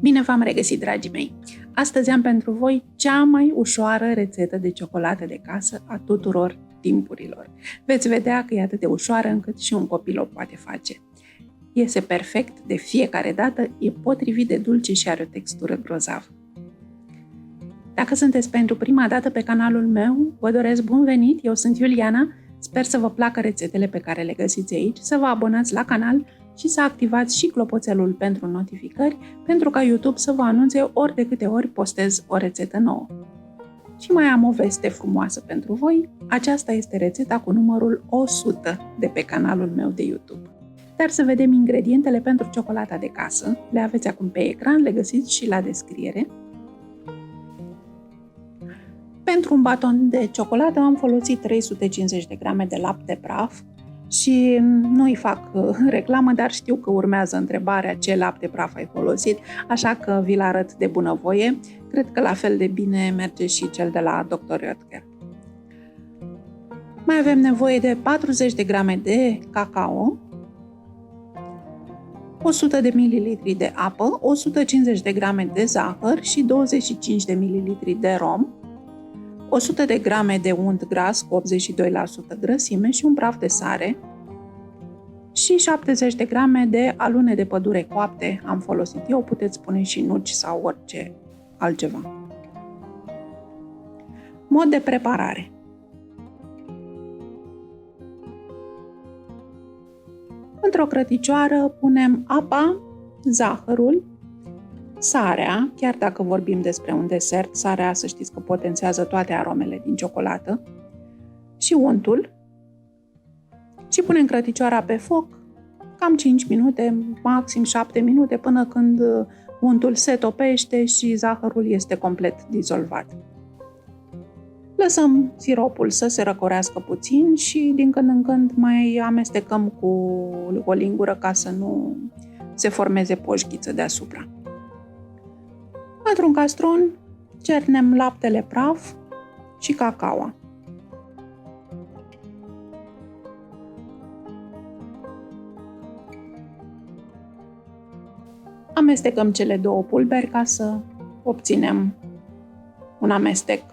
Bine v-am regăsit, dragii mei! Astăzi am pentru voi cea mai ușoară rețetă de ciocolată de casă a tuturor timpurilor. Veți vedea că e atât de ușoară încât și un copil o poate face. Iese perfect de fiecare dată, e potrivit de dulce și are o textură grozavă. Dacă sunteți pentru prima dată pe canalul meu, vă doresc bun venit, eu sunt Iuliana, sper să vă placă rețetele pe care le găsiți aici, să vă abonați la canal și să activați și clopoțelul pentru notificări, pentru ca YouTube să vă anunțe ori de câte ori postez o rețetă nouă. Și mai am o veste frumoasă pentru voi, aceasta este rețeta cu numărul 100 de pe canalul meu de YouTube. Dar să vedem ingredientele pentru ciocolata de casă, le aveți acum pe ecran, le găsiți și la descriere. Pentru un baton de ciocolată am folosit 350 de grame de lapte praf și nu-i fac reclamă, dar știu că urmează întrebarea ce lapte praf ai folosit, așa că vi-l arăt de bunăvoie. Cred că la fel de bine merge și cel de la Dr. Oetker. Mai avem nevoie de 40 de grame de cacao, 100 de ml de apă, 150 de grame de zahăr și 25 de ml de rom, 100 de grame de unt gras cu 82% grăsime și un praf de sare și 70 de grame de alune de pădure coapte am folosit eu, puteți pune și nuci sau orice altceva. Mod de preparare. Într-o crăticioară punem apa, zahărul, sarea, chiar dacă vorbim despre un desert, sarea să știți că potențează toate aromele din ciocolată, și untul și punem crăticioara pe foc cam 5 minute, maxim 7 minute, până când untul se topește și zahărul este complet dizolvat. Lăsăm siropul să se răcorească puțin și din când în când mai amestecăm cu o lingură ca să nu se formeze poșghiță deasupra. Într-un castron cernem laptele praf și cacaoa. Amestecăm cele două pulberi ca să obținem un amestec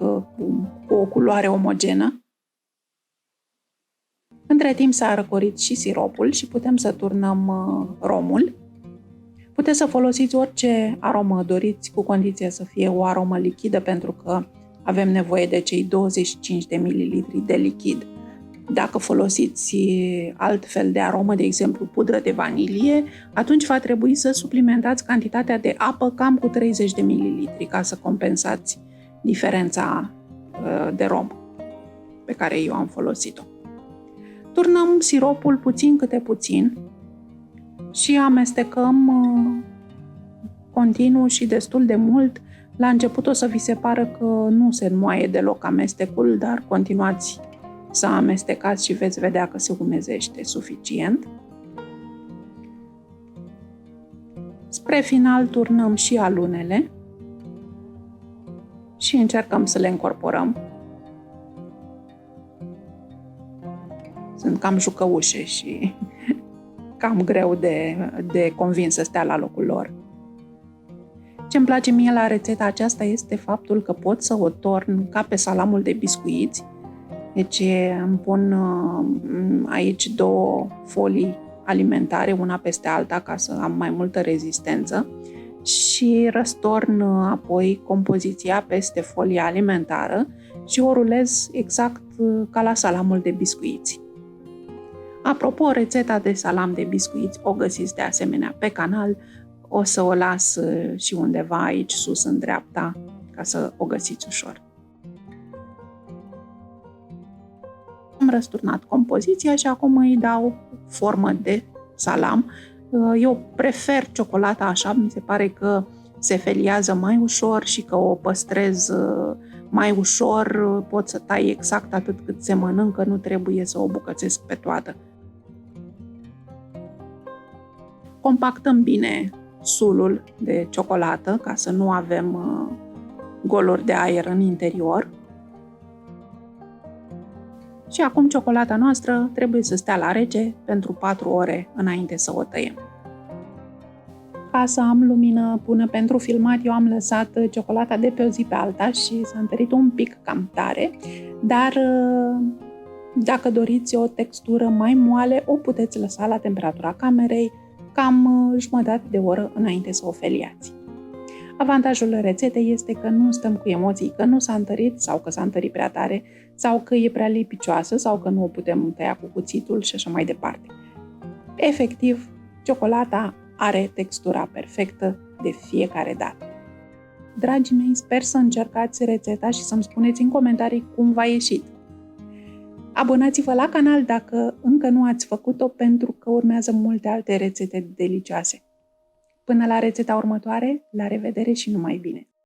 cu o culoare omogenă. Între timp s-a răcorit și siropul și putem să turnăm romul. Puteți să folosiți orice aromă doriți, cu condiție să fie o aromă lichidă, pentru că avem nevoie de cei 25 de ml de lichid. Dacă folosiți alt fel de aromă, de exemplu pudră de vanilie, atunci va trebui să suplimentați cantitatea de apă cam cu 30 de ml ca să compensați diferența de rom pe care eu am folosit-o. Turnăm siropul puțin câte puțin și amestecăm continuu și destul de mult. La început o să vi se pară că nu se înmoaie deloc amestecul, dar continuați să amestecați și veți vedea că se umezește suficient. Spre final turnăm și alunele și încercăm să le încorporăm. Sunt cam jucăușe și cam greu de convins să stea la locul lor. Ce-mi place mie la rețeta aceasta este faptul că pot să o torn ca pe salamul de biscuiți. Deci îmi pun aici două folii alimentare, una peste alta, ca să am mai multă rezistență și răstorn apoi compoziția peste folia alimentară și o rulez exact ca la salamul de biscuiți. Apropo, rețeta de salam de biscuiți o găsiți de asemenea pe canal, o să o las și undeva aici sus în dreapta ca să o găsiți ușor. Am răsturnat compoziția și acum îi dau formă de salam. Eu prefer ciocolata așa, mi se pare că se feliază mai ușor și că o păstrez mai ușor, pot să tai exact atât cât se mănâncă, nu trebuie să o bucățesc pe toată. Compactăm bine sulul de ciocolată ca să nu avem goluri de aer în interior. Și acum ciocolata noastră trebuie să stea la rece pentru 4 ore înainte să o tăiem. Ca să am lumină bună pentru filmat, eu am lăsat ciocolata de pe o zi pe alta și s-a întărit un pic cam tare, dar dacă doriți o textură mai moale, o puteți lăsa la temperatura camerei cam jumătate de oră înainte să o feliați. Avantajul rețetei este că nu stăm cu emoții că nu s-a întărit sau că s-a întărit prea tare sau că e prea lipicioasă sau că nu o putem tăia cu cuțitul și așa mai departe. Efectiv, ciocolata are textura perfectă de fiecare dată. Dragii mei, sper să încercați rețeta și să-mi spuneți în comentarii cum v-a ieșit. Abonați-vă la canal dacă încă nu ați făcut-o, pentru că urmează multe alte rețete delicioase. Până la rețeta următoare, la revedere și numai bine!